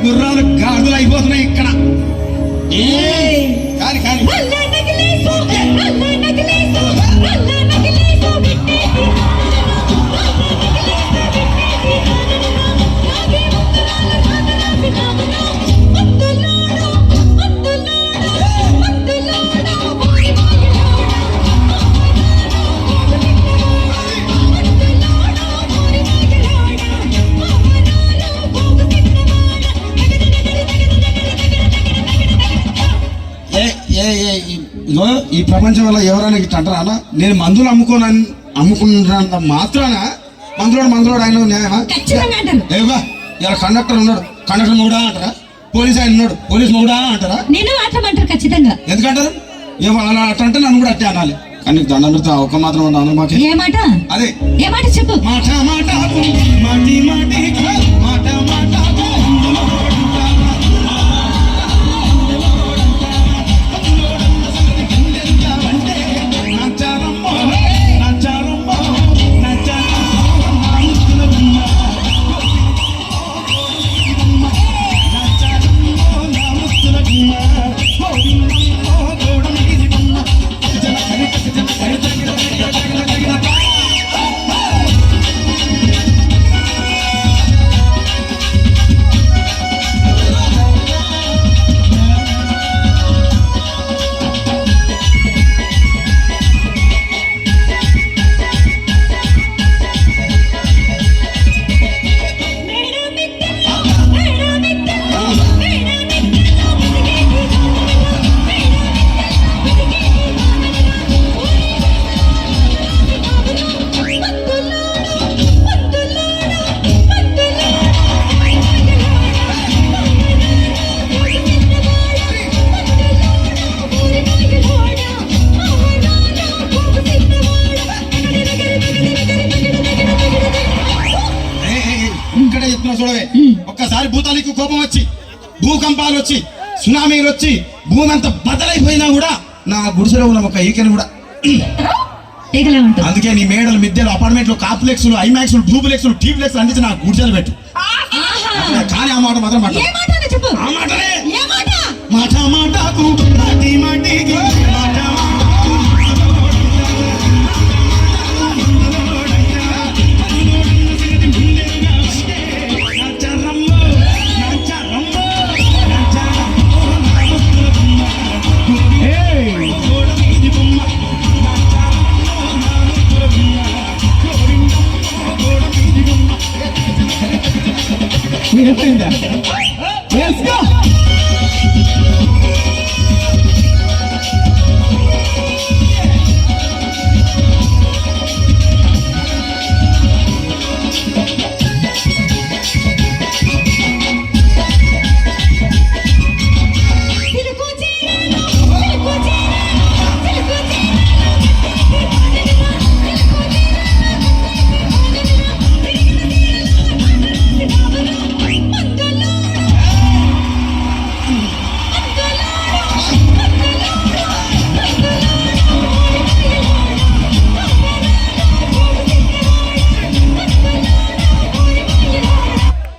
గుర్రాలు గాడులు అయిపోతున్నాయి ఇక్కడ. కానీ కానీ ఈ ప్రపంచంలో ఎవరైనా ఇట్లా అంటారా? నేను మందులు అమ్ముకున్నంత మాత్రాన మందులోడు ఆయన న్యాయమా? ఏవా ఇలా కండక్టర్ ఉన్నాడు, కండక్టర్ మొగుడా అంటారా? పోలీస్ ఆయన ఉన్నాడు, పోలీస్ మొగుడా అంటారా? ఖచ్చితంగా ఎందుకంటారు? ఏమో అలా అట్లా అంటే నన్ను కూడా అట్టే అనాలి. కానీ దండం పెడితే ఒక్క మాత్రం ఉన్నాను మాకు. ఏ మాట? అదే ఏ మాట చెప్పు. మాట మాట మాటి మాటి మాట మాట చూడవే. ఒక్కసారి భూతానికి కోపం వచ్చి, భూకంపాలు వచ్చి, సునామీలు వచ్చి, భూమి అంతా బదలైపోయినా కూడా నా గుడిసెలో ఉన్న ఒక ఈకెను కూడా. అందుకే నీ మేడలు, మిద్దెలు, అపార్ట్మెంట్లు, కాంప్లెక్స్, ఐమాక్స్, డూప్లెక్స్, టీప్లెక్స్ అందించి నా గుడిసెలు పెట్టు. కానీ ఆ మాట మాత్రం మాట ఆ మాటనే మాట మాటకు మాటి మాటికి మాట Let's go!